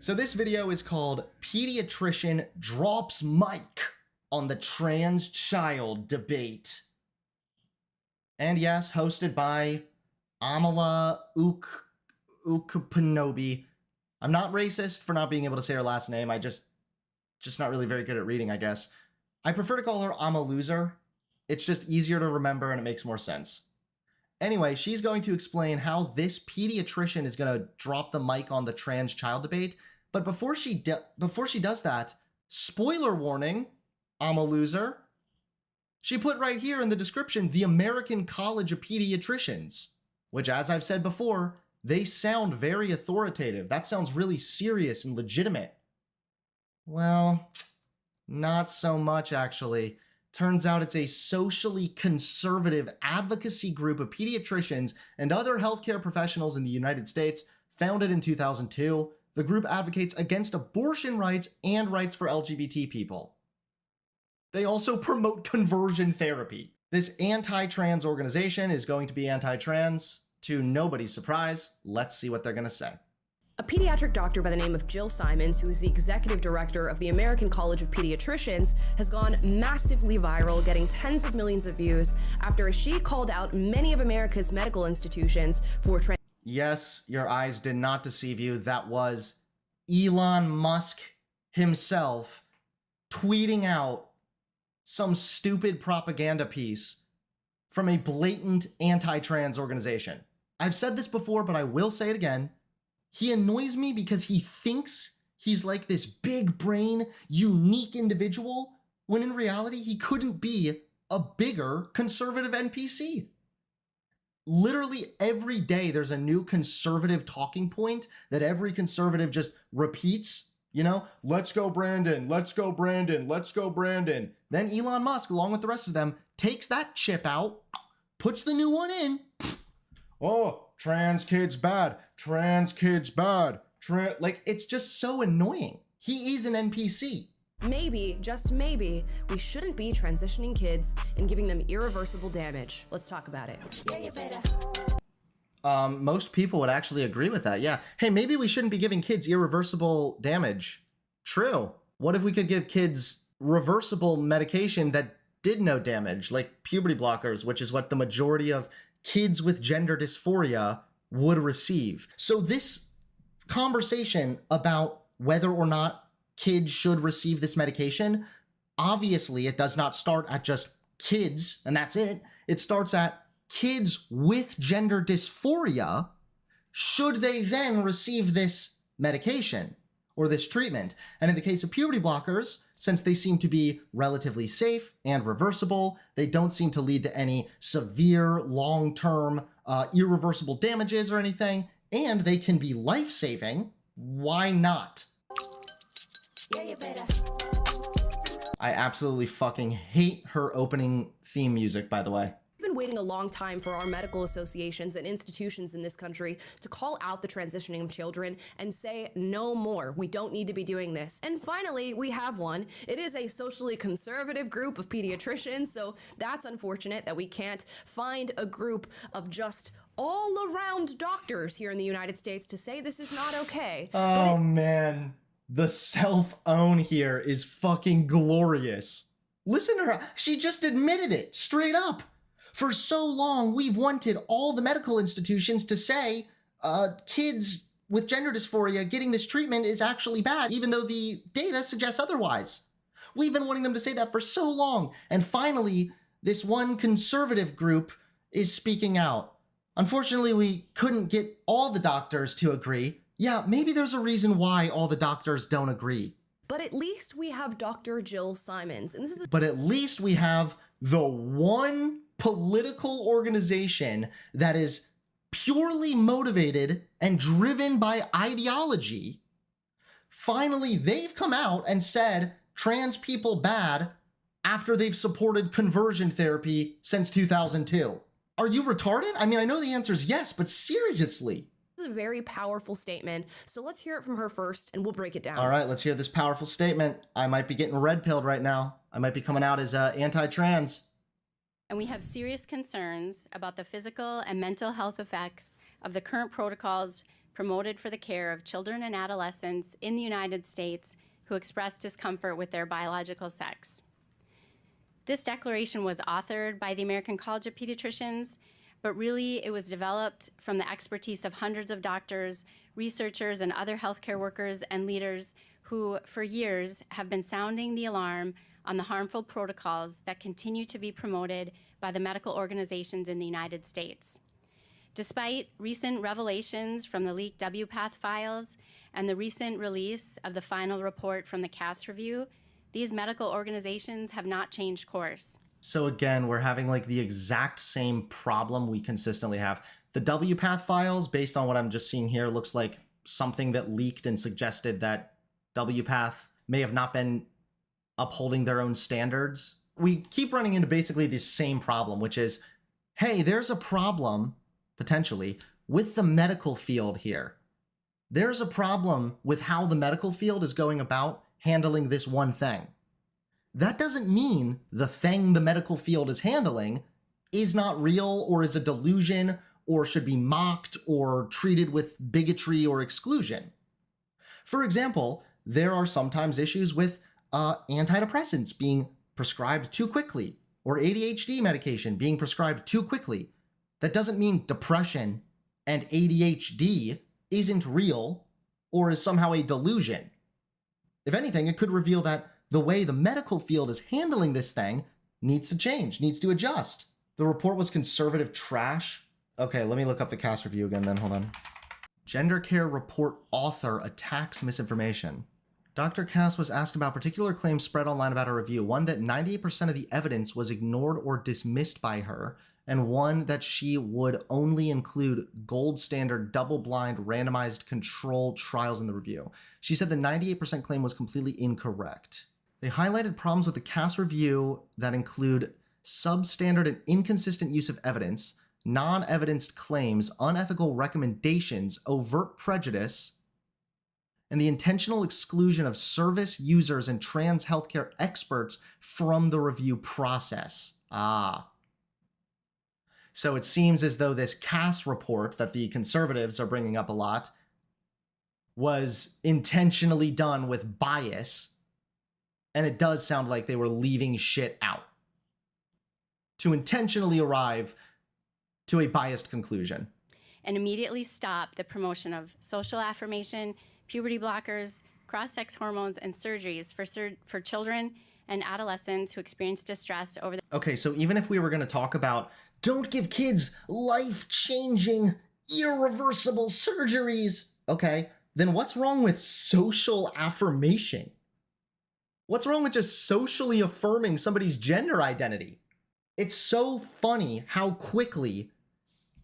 So this video is called Pediatrician Drops Mic on the Trans Child Debate. And yes, hosted by Amala Ukpanobi. I'm not racist for not being able to say her last name. I just not really very good at reading, I guess. I prefer to call her Amaluser. It's just easier to remember and it makes more sense. Anyway, she's going to explain how this pediatrician is going to drop the mic on the trans child debate. But before she does that, spoiler warning, Amaluser, she put right here in the description, the American College of Pediatricians, which, as I've said before, they sound very authoritative. That sounds really serious and legitimate. Well, not so much, actually. Turns out it's a socially conservative advocacy group of pediatricians and other healthcare professionals in the United States, founded in 2002. The group advocates against abortion rights and rights for LGBT people. They also promote conversion therapy. This anti-trans organization is going to be anti-trans, to nobody's surprise. Let's see what they're going to say. A pediatric doctor by the name of Jill Simons, who is the executive director of the American College of Pediatricians, has gone massively viral, getting tens of millions of views after she called out many of America's medical institutions for Yes, your eyes did not deceive you. That was Elon Musk himself tweeting out some stupid propaganda piece from a blatant anti-trans organization. I've said this before, but I will say it again. He annoys me because he thinks he's like this big brain, unique individual, when in reality, he couldn't be a bigger conservative NPC. Literally every day there's a new conservative talking point that every conservative just repeats, you know, let's go Brandon, let's go Brandon, let's go Brandon. Then Elon Musk, along with the rest of them, takes that chip out, puts the new one in. Oh, trans kids bad, trans kids bad, like it's just so annoying. He is an NPC. Maybe, just maybe, we shouldn't be transitioning kids and giving them irreversible damage. Let's talk about it. Yeah, you better. Most people would actually agree with that, yeah. Hey, maybe we shouldn't be giving kids irreversible damage. True. What if we could give kids reversible medication that did no damage, like puberty blockers, which is what the majority of kids with gender dysphoria would receive? So this conversation about whether or not kids should receive this medication, obviously it does not start at just kids and that's it. It starts at kids with gender dysphoria. Should they then receive this medication or this treatment? And in the case of puberty blockers, since they seem to be relatively safe and reversible, they don't seem to lead to any severe long-term irreversible damages or anything, and they can be life-saving, why not? Yeah, you better. I absolutely fucking hate her opening theme music, by the way. We've been waiting a long time for our medical associations and institutions in this country to call out the transitioning of children and say no more. We don't need to be doing this. And finally, we have one. It is a socially conservative group of pediatricians, so that's unfortunate that we can't find a group of just all-around doctors here in the United States to say this is not okay. Oh, man. The self-own here is fucking glorious. Listen to her. She just admitted it straight up. For so long, we've wanted all the medical institutions to say kids with gender dysphoria getting this treatment is actually bad, even though the data suggests otherwise. We've been wanting them to say that for so long. And finally, this one conservative group is speaking out. Unfortunately, we couldn't get all the doctors to agree. Yeah, maybe there's a reason why all the doctors don't agree. But at least we have Dr. Jill Simons, and this is— But at least we have the one political organization that is purely motivated and driven by ideology. Finally, they've come out and said trans people bad after they've supported conversion therapy since 2002. Are you retarded? I mean, I know the answer is yes, but seriously. This is a very powerful statement, so let's hear it from her first, and we'll break it down. All right, let's hear this powerful statement. I might be getting red-pilled right now. I might be coming out as anti-trans. And we have serious concerns about the physical and mental health effects of the current protocols promoted for the care of children and adolescents in the United States who express discomfort with their biological sex. This declaration was authored by the American College of Pediatricians, but really it was developed from the expertise of hundreds of doctors, researchers, and other healthcare workers and leaders who, for years, have been sounding the alarm on the harmful protocols that continue to be promoted by the medical organizations in the United States. Despite recent revelations from the leaked WPATH files and the recent release of the final report from the CAS review, these medical organizations have not changed course. So again, we're having like the exact same problem we consistently have. The WPATH files, based on what I'm just seeing here, looks like something that leaked and suggested that WPATH may have not been upholding their own standards. We keep running into basically the same problem, which is, hey, there's a problem, potentially, with the medical field here. There's a problem with how the medical field is going about handling this one thing. That doesn't mean the thing the medical field is handling is not real or is a delusion or should be mocked or treated with bigotry or exclusion. For example, there are sometimes issues with antidepressants being prescribed too quickly or ADHD medication being prescribed too quickly. That doesn't mean depression and ADHD isn't real or is somehow a delusion. If anything, it could reveal that the way the medical field is handling this thing needs to change, needs to adjust. The report was conservative trash. Okay, let me look up the CAS review again then, hold on. Gender Care Report author attacks misinformation. Dr. Cass was asked about particular claims spread online about her review, one that 98% of the evidence was ignored or dismissed by her, and one that she would only include gold standard double-blind randomized controlled trials in the review. She said the 98% claim was completely incorrect. They highlighted problems with the CAS review that include substandard and inconsistent use of evidence, non-evidenced claims, unethical recommendations, overt prejudice, and the intentional exclusion of service users and trans healthcare experts from the review process. So it seems as though this CAS report that the conservatives are bringing up a lot was intentionally done with bias, and it does sound like they were leaving shit out to intentionally arrive to a biased conclusion. And immediately stop the promotion of social affirmation, puberty blockers, cross-sex hormones, and surgeries for children and adolescents who experience distress over the... Okay, so even if we were going to talk about don't give kids life-changing, irreversible surgeries, okay, then what's wrong with social affirmation? What's wrong with just socially affirming somebody's gender identity? It's so funny how quickly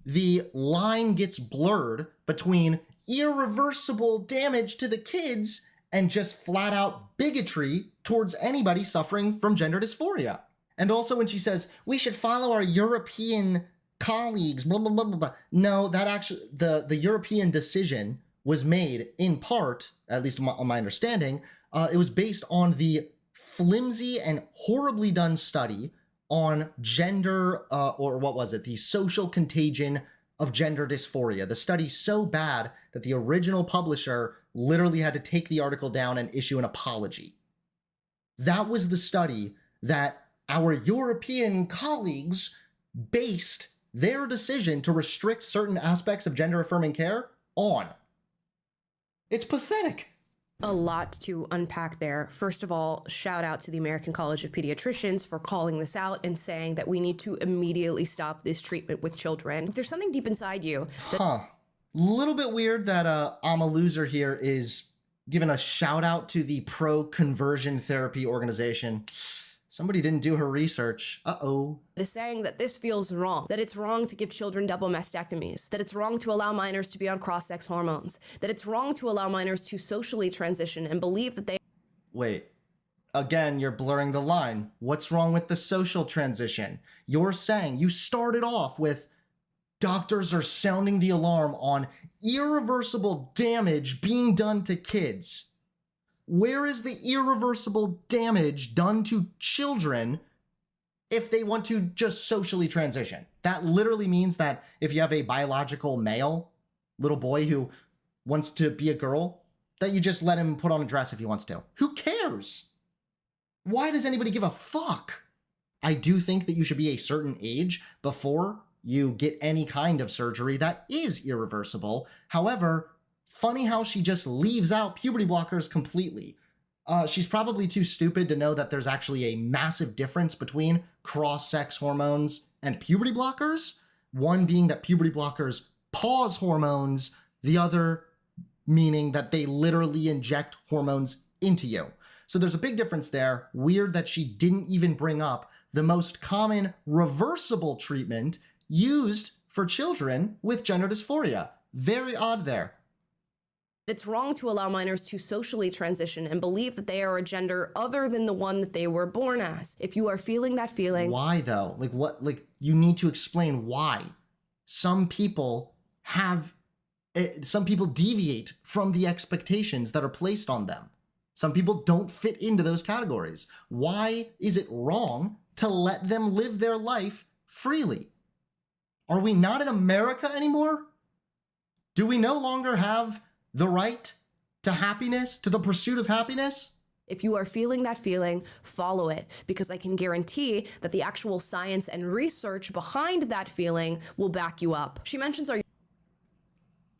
the line gets blurred between irreversible damage to the kids and just flat out bigotry towards anybody suffering from gender dysphoria. And also when she says, we should follow our European colleagues, blah, blah, blah, blah, blah. No, that actually, the European decision was made in part, at least on my understanding, it was based on the flimsy and horribly done study on gender, or what was it? The social contagion of gender dysphoria. The study's so bad that the original publisher literally had to take the article down and issue an apology. That was the study that our European colleagues based their decision to restrict certain aspects of gender-affirming care on. It's pathetic. A lot to unpack there. First of all, shout out to the American College of Pediatricians for calling this out and saying that we need to immediately stop this treatment with children. If there's something deep inside you that... Little bit weird that I'm a Loser here is giving a shout out to the pro-conversion therapy organization. Somebody didn't do her research. is saying that this feels wrong, that it's wrong to give children double mastectomies, that it's wrong to allow minors to be on cross-sex hormones, that it's wrong to allow minors to socially transition and believe that they... Wait. Again, you're blurring the line. What's wrong with the social transition? You're saying, you started off with doctors are sounding the alarm on irreversible damage being done to kids. Where is the irreversible damage done to children if they want to just socially transition? That literally means that if you have a biological male little boy who wants to be a girl, that you just let him put on a dress if he wants to. Who cares? Why does anybody give a fuck? I do think that you should be a certain age before you get any kind of surgery that is irreversible. However, funny how she just leaves out puberty blockers completely. She's probably too stupid to know that there's actually a massive difference between cross-sex hormones and puberty blockers. One being that puberty blockers pause hormones, the other meaning that they literally inject hormones into you. So there's a big difference there. Weird that she didn't even bring up the most common reversible treatment used for children with gender dysphoria. Very odd there. It's wrong to allow minors to socially transition and believe that they are a gender other than the one that they were born as. If you are feeling that feeling... Why though? Like what? Like you need to explain why. Some people deviate from the expectations that are placed on them. Some people don't fit into those categories. Why is it wrong to let them live their life freely? Are we not in America anymore? Do we no longer have the right to happiness, to the pursuit of happiness? If you are feeling that feeling, follow it, because I can guarantee that the actual science and research behind that feeling will back you up. She mentions our...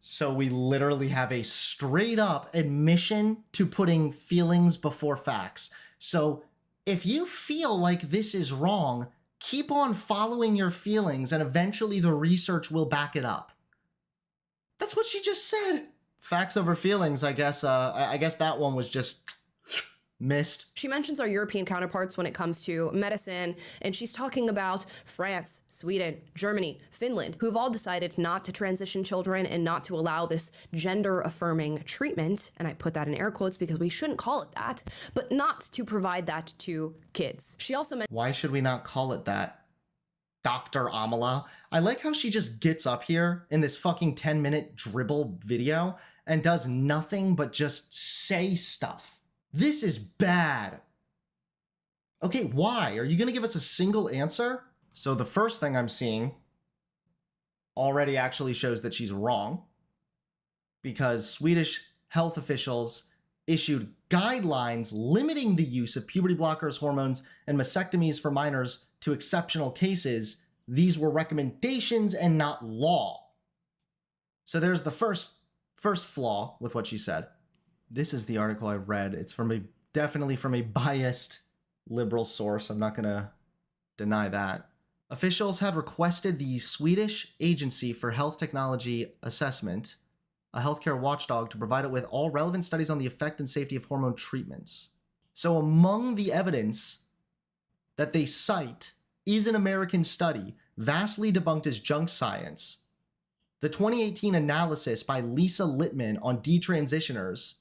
So we literally have a straight up admission to putting feelings before facts. So if you feel like this is wrong, keep on following your feelings and eventually the research will back it up. That's what she just said. Facts over feelings, I guess. I guess that one was just missed. She mentions our European counterparts when it comes to medicine, and she's talking about France, Sweden, Germany, Finland, who've all decided not to transition children and not to allow this gender-affirming treatment, and I put that in air quotes because we shouldn't call it that, but not to provide that to kids. She also mentioned... Why should we not call it that? Dr. Amala. I like how she just gets up here in this fucking 10-minute dribble video and does nothing but just say stuff. This is bad. Okay, why? Are you going to give us a single answer? So the first thing I'm seeing already actually shows that she's wrong, because Swedish health officials issued guidelines limiting the use of puberty blockers, hormones, and mastectomies for minors to exceptional cases. These were recommendations and not law. So there's the first flaw with what she said. This is the article I read. It's definitely from a biased liberal source. I'm not going to deny that. Officials had requested the Swedish Agency for Health Technology Assessment, a healthcare watchdog, to provide it with all relevant studies on the effect and safety of hormone treatments. So among the evidence that they cite is an American study vastly debunked as junk science. The 2018 analysis by Lisa Littman on detransitioners,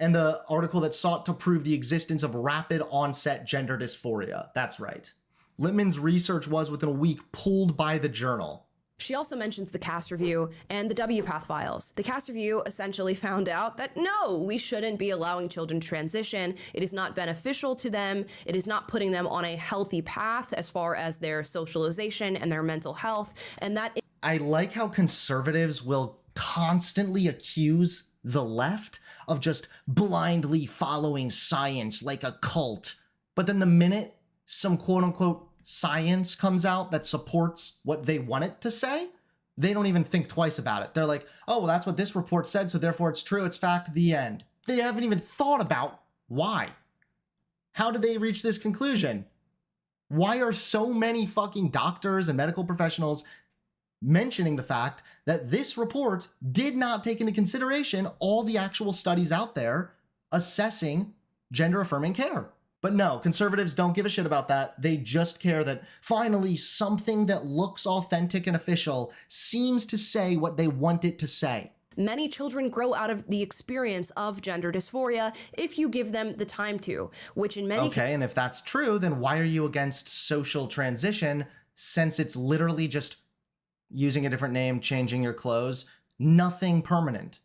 and the article that sought to prove the existence of rapid onset gender dysphoria. That's right. Littman's research was, within a week, pulled by the journal. She also mentions the CAS review and the WPATH files. The CAS review essentially found out that no, we shouldn't be allowing children to transition. It is not beneficial to them. It is not putting them on a healthy path as far as their socialization and their mental health. And that... I like how conservatives will constantly accuse the left of just blindly following science like a cult. But then the minute some quote-unquote science comes out that supports what they want it to say, they don't even think twice about it. They're like, oh, well, that's what this report said, so therefore it's true, it's fact, the end. They haven't even thought about why. How did they reach this conclusion? Why are so many fucking doctors and medical professionals mentioning the fact that this report did not take into consideration all the actual studies out there assessing gender-affirming care? But no, conservatives don't give a shit about that. They just care that finally something that looks authentic and official seems to say what they want it to say. Many children grow out of the experience of gender dysphoria if you give them the time to, which in many... Okay, and if that's true, then why are you against social transition, since it's literally just using a different name, changing your clothes, nothing permanent,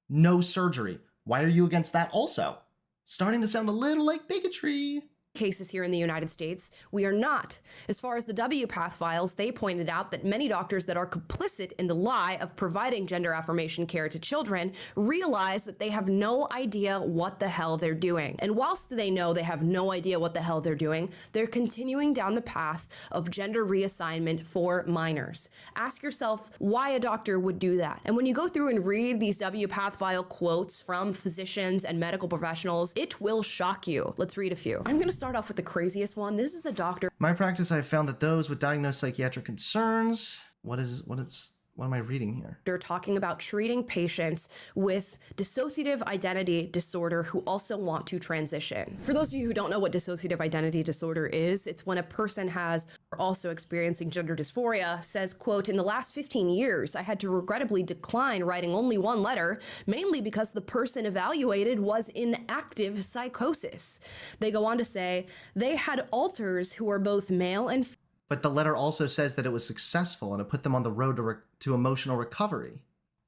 no surgery? Why are you against that also? Starting to sound a little like bigotry. cases here in the United States, we are not. As far as the WPATH files, they pointed out that many doctors that are complicit in the lie of providing gender affirmation care to children realize that they have no idea what the hell they're doing. And whilst they know they have no idea what the hell they're doing, they're continuing down the path of gender reassignment for minors. Ask yourself why a doctor would do that. And when you go through and read these WPATH file quotes from physicians and medical professionals, it will shock you. Let's read a few. I'm going to start off with the craziest one. This is a doctor. My practice, I've found that those with diagnosed psychiatric concerns, what am I reading here? They're talking about treating patients with dissociative identity disorder who also want to transition. For those of you who don't know what dissociative identity disorder is, it's when a person has also experiencing gender dysphoria, says, quote, "In the last 15 years, I had to regrettably decline writing only one letter, mainly because the person evaluated was in active psychosis." They go on to say they had alters who were both male and female. But the letter also says that it was successful and it put them on the road to emotional recovery.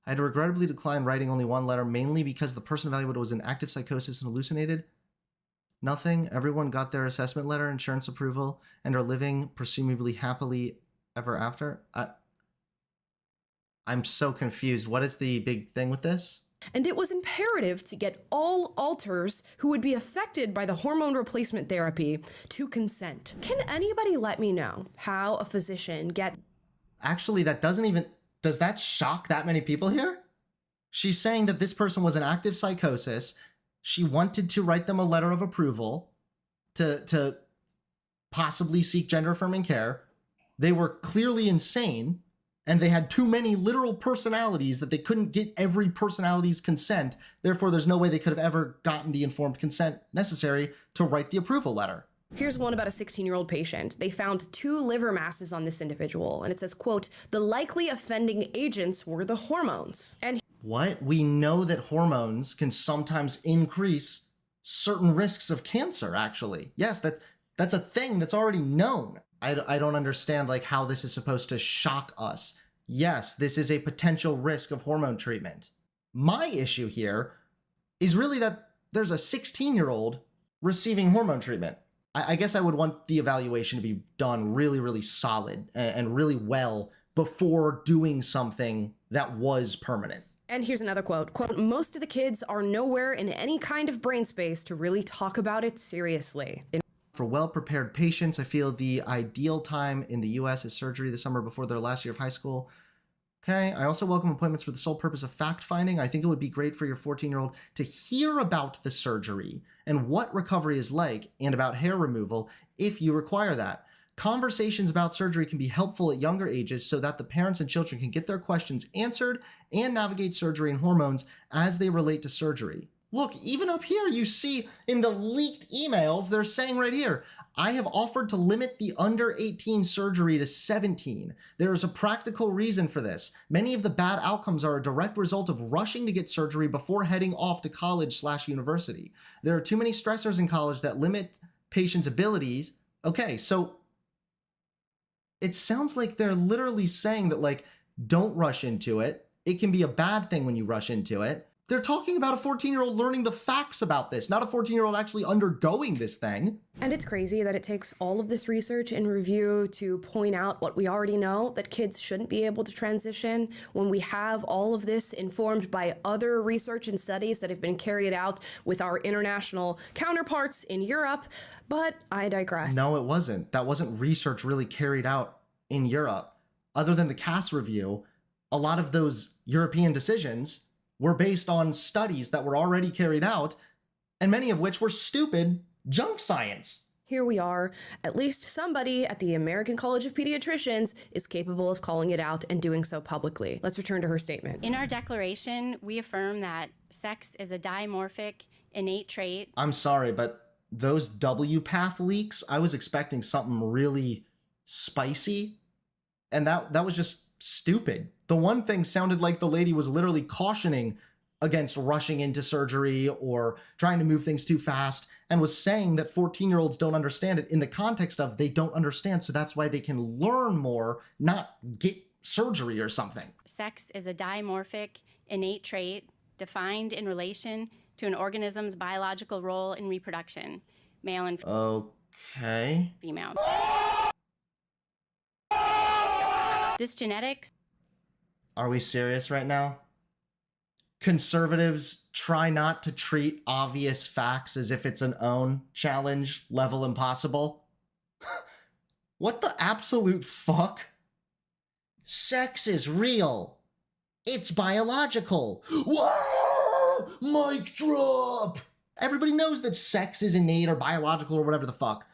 I had to regrettably decline writing only one letter, mainly because the person evaluated was in active psychosis and hallucinated. Nothing. Everyone got their assessment letter, insurance approval, and are living presumably happily ever after. I'm so confused. What is the big thing with this? And it was imperative to get all alters who would be affected by the hormone replacement therapy to consent. Can anybody let me know how a physician gets... Actually, does that shock that many people here? She's saying that this person was in active psychosis. She wanted to write them a letter of approval to possibly seek gender affirming care. They were clearly insane, and they had too many literal personalities that they couldn't get every personality's consent. Therefore, there's no way they could have ever gotten the informed consent necessary to write the approval letter. Here's one about a 16-year-old patient. They found 2 liver masses on this individual, and it says, quote, "The likely offending agents were the hormones." And what? We know that hormones can sometimes increase certain risks of cancer, actually. Yes, that's a thing that's already known. I don't understand like how this is supposed to shock us. Yes, this is a potential risk of hormone treatment. My issue here is really that there's a 16-year-old receiving hormone treatment. I guess I would want the evaluation to be done really, really solid and really well before doing something that was permanent. And here's another quote. Quote, "Most of the kids are nowhere in any kind of brain space to really talk about it seriously." For well-prepared patients, I feel the ideal time in the US is surgery the summer before their last year of high school. Okay, I also welcome appointments for the sole purpose of fact-finding. I think it would be great for your 14-year-old to hear about the surgery and what recovery is like and about hair removal if you require that. Conversations about surgery can be helpful at younger ages so that the parents and children can get their questions answered and navigate surgery and hormones as they relate to surgery. Look, even up here, you see in the leaked emails, they're saying right here, I have offered to limit the under 18 surgery to 17. There is a practical reason for this. Many of the bad outcomes are a direct result of rushing to get surgery before heading off to college/university. There are too many stressors in college that limit patients' abilities. Okay, so it sounds like they're literally saying that, like, don't rush into it. It can be a bad thing when you rush into it. They're talking about a 14-year-old learning the facts about this, not a 14-year-old actually undergoing this thing. And it's crazy that it takes all of this research and review to point out what we already know, that kids shouldn't be able to transition, when we have all of this informed by other research and studies that have been carried out with our international counterparts in Europe. But I digress. No, it wasn't. That wasn't research really carried out in Europe. Other than the Cass review, a lot of those European decisions were based on studies that were already carried out, and many of which were stupid junk science. Here we are. At least somebody at the American College of Pediatricians is capable of calling it out and doing so publicly. Let's return to her statement. In our declaration, we affirm that sex is a dimorphic, innate trait. I'm sorry, but those WPATH leaks, I was expecting something really spicy, and that was just stupid. The one thing sounded like the lady was literally cautioning against rushing into surgery or trying to move things too fast, and was saying that 14-year-olds don't understand it in the context of they don't understand, so that's why they can learn more, not get surgery or something. Sex is a dimorphic, innate trait defined in relation to an organism's biological role in reproduction. male and Okay. female. This genetics. Are we serious right now? Conservatives try not to treat obvious facts as if it's an own challenge level impossible. What the absolute fuck? Sex is real. It's biological. Whoa! Mic drop! Everybody knows that sex is innate or biological or whatever the fuck.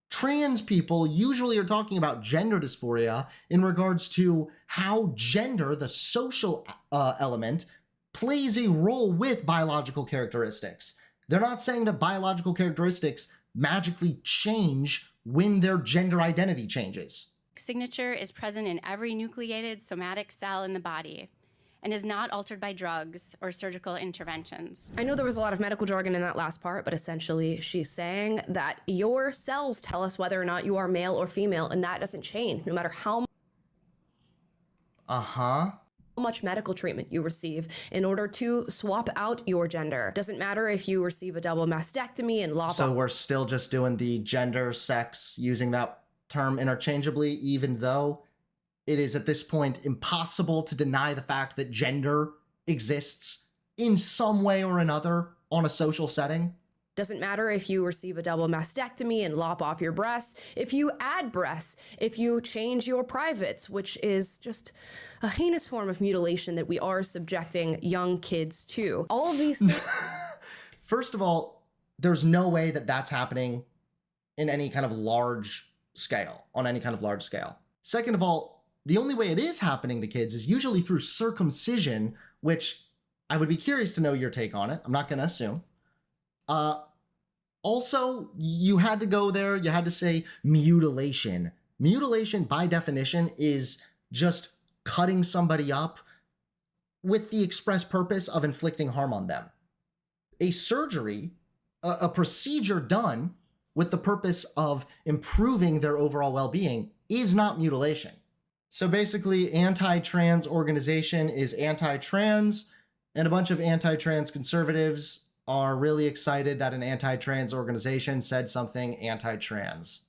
Trans people usually are talking about gender dysphoria in regards to how gender, the social element, plays a role with biological characteristics. They're not saying that biological characteristics magically change when their gender identity changes. Signature is present in every nucleated somatic cell in the body and is not altered by drugs or surgical interventions. I know there was a lot of medical jargon in that last part, but essentially she's saying that your cells tell us whether or not you are male or female, and that doesn't change no matter how much medical treatment you receive in order to swap out your gender. Doesn't matter if you receive a double mastectomy and lop So we're still just doing the gender, sex, using that term interchangeably, even though it is at this point impossible to deny the fact that gender exists in some way or another on a social setting. Doesn't matter if you receive a double mastectomy and lop off your breasts, if you add breasts, if you change your privates, which is just a heinous form of mutilation that we are subjecting young kids to. All of these things. First of all, there's no way that that's happening in any kind of large scale, on any kind of large scale. Second of all, the only way it is happening to kids is usually through circumcision, which I would be curious to know your take on it. I'm not going to assume. Also, you had to go there, you had to say mutilation. Mutilation, by definition, is just cutting somebody up with the express purpose of inflicting harm on them. A surgery, a procedure done with the purpose of improving their overall well-being is not mutilation. So basically, anti-trans organization is anti-trans, and a bunch of anti-trans conservatives are really excited that an anti-trans organization said something anti-trans.